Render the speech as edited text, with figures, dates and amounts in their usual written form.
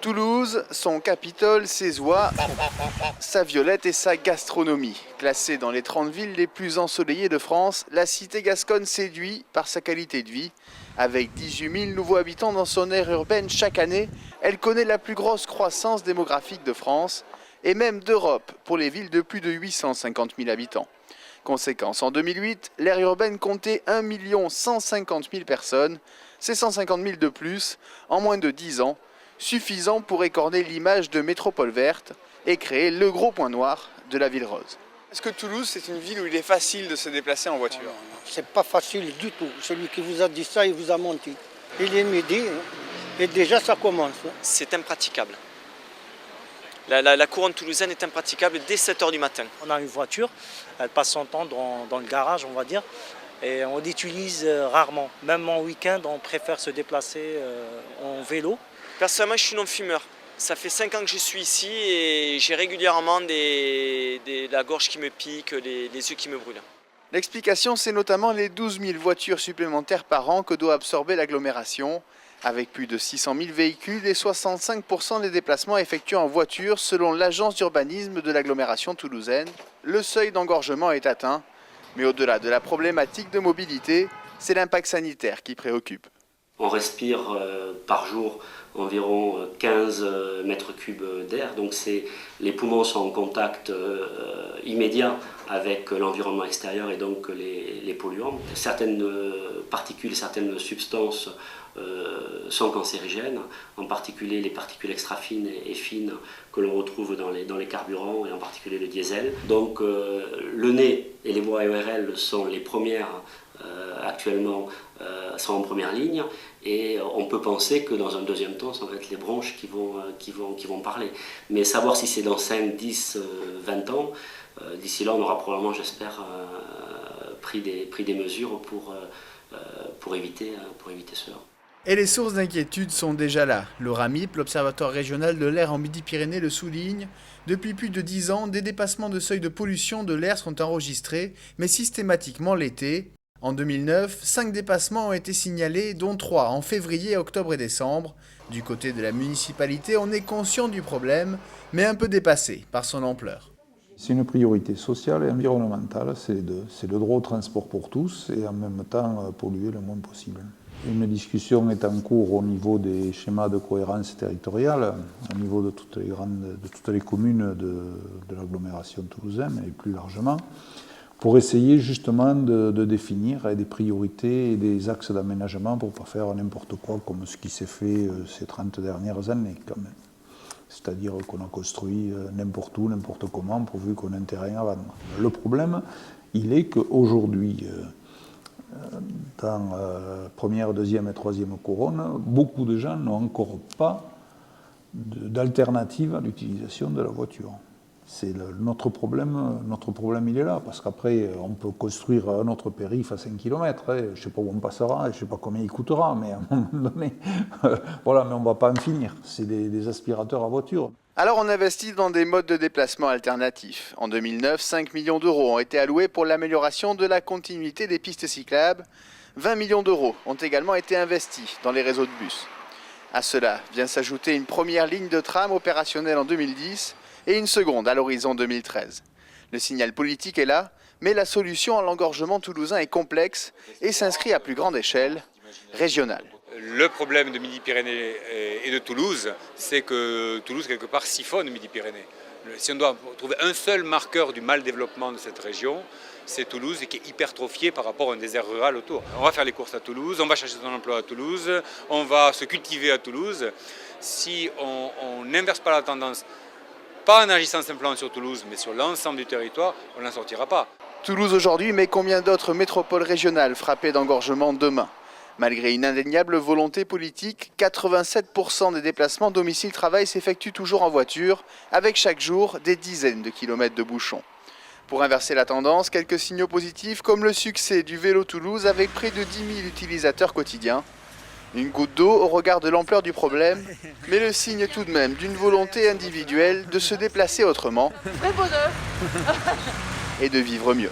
Toulouse, son Capitole, ses oies, sa violette et sa gastronomie. Classée dans les 30 villes les plus ensoleillées de France, la cité gasconne séduit par sa qualité de vie. Avec 18 000 nouveaux habitants dans son aire urbaine chaque année, elle connaît la plus grosse croissance démographique de France et même d'Europe pour les villes de plus de 850 000 habitants. Conséquence, en 2008, l'aire urbaine comptait 1 150 000 personnes, c'est 150 000 de plus en moins de 10 ans, suffisant pour écorner l'image de métropole verte et créer le gros point noir de la ville rose. Est-ce que Toulouse, c'est une ville où il est facile de se déplacer en voiture? C'est pas facile du tout. Celui qui vous a dit ça, il vous a menti. Il est midi et déjà ça commence. C'est impraticable. La couronne toulousaine est impraticable dès 7 h du matin. On a une voiture, elle passe son temps dans le garage, on va dire, et on l'utilise rarement. Même en week-end, on préfère se déplacer en vélo. Personnellement, je suis non-fumeur. Ça fait 5 ans que je suis ici et j'ai régulièrement la gorge qui me pique, les yeux qui me brûlent. L'explication, c'est notamment les 12 000 voitures supplémentaires par an que doit absorber l'agglomération. Avec plus de 600 000 véhicules et 65% des déplacements effectués en voiture selon l'agence d'urbanisme de l'agglomération toulousaine, le seuil d'engorgement est atteint. Mais au-delà de la problématique de mobilité, c'est l'impact sanitaire qui préoccupe. On respire par jour environ 15 mètres cubes d'air, donc les poumons sont en contact immédiat avec l'environnement extérieur et donc les polluants. Certaines particules, certaines substances sont cancérigènes, en particulier les particules extra fines et fines que l'on retrouve dans les carburants et en particulier le diesel. Donc le nez et les voies ORL sont les premières actuellement sont en première ligne et on peut penser que dans un deuxième temps, ça va être les bronches qui vont parler. Mais savoir si c'est dans 5, 10, 20 ans, d'ici là on aura probablement, j'espère, pris des mesures pour éviter cela. Et les sources d'inquiétude sont déjà là. L'Oramip, l'Observatoire régional de l'air en Midi-Pyrénées, le souligne. Depuis plus de 10 ans, des dépassements de seuil de pollution de l'air sont enregistrés, mais systématiquement l'été. En 2009, 5 dépassements ont été signalés, dont 3 en février, octobre et décembre. Du côté de la municipalité, on est conscient du problème, mais un peu dépassé par son ampleur. C'est une priorité sociale et environnementale, c'est les deux. C'est le droit au transport pour tous et en même temps polluer le moins possible. Une discussion est en cours au niveau des schémas de cohérence territoriale, au niveau de toutes les communes de l'agglomération toulousaine et plus largement, pour essayer justement de définir des priorités et des axes d'aménagement pour ne pas faire n'importe quoi comme ce qui s'est fait ces 30 dernières années quand même. C'est-à-dire qu'on a construit n'importe où, n'importe comment, pourvu qu'on ait un terrain à vendre. Le problème, il est qu'aujourd'hui, dans première, deuxième et troisième couronne, beaucoup de gens n'ont encore pas d'alternative à l'utilisation de la voiture. C'est notre problème, il est là, parce qu'après, on peut construire un autre périph' à 5 km, je ne sais pas où on passera, je ne sais pas combien il coûtera, mais à un moment donné, voilà, mais on ne va pas en finir. C'est des aspirateurs à voiture. Alors on investit dans des modes de déplacement alternatifs. En 2009, 5 millions d'euros ont été alloués pour l'amélioration de la continuité des pistes cyclables. 20 millions d'euros ont également été investis dans les réseaux de bus. À cela vient s'ajouter une première ligne de tram opérationnelle en 2010 et une seconde à l'horizon 2013. Le signal politique est là, mais la solution à l'engorgement toulousain est complexe et s'inscrit à plus grande échelle, régionale. Le problème de Midi-Pyrénées et de Toulouse, c'est que Toulouse, quelque part, siphonne Midi-Pyrénées. Si on doit trouver un seul marqueur du mal développement de cette région, c'est Toulouse et qui est hypertrophié par rapport à un désert rural autour. On va faire les courses à Toulouse, on va chercher son emploi à Toulouse, on va se cultiver à Toulouse. Si on n'inverse pas la tendance, pas en agissant simplement sur Toulouse, mais sur l'ensemble du territoire, on n'en sortira pas. Toulouse aujourd'hui, mais combien d'autres métropoles régionales frappées d'engorgement demain ? Malgré une indéniable volonté politique, 87% des déplacements domicile-travail s'effectuent toujours en voiture, avec chaque jour des dizaines de kilomètres de bouchons. Pour inverser la tendance, quelques signaux positifs comme le succès du vélo Toulouse avec près de 10 000 utilisateurs quotidiens. Une goutte d'eau au regard de l'ampleur du problème, mais le signe tout de même d'une volonté individuelle de se déplacer autrement et de vivre mieux.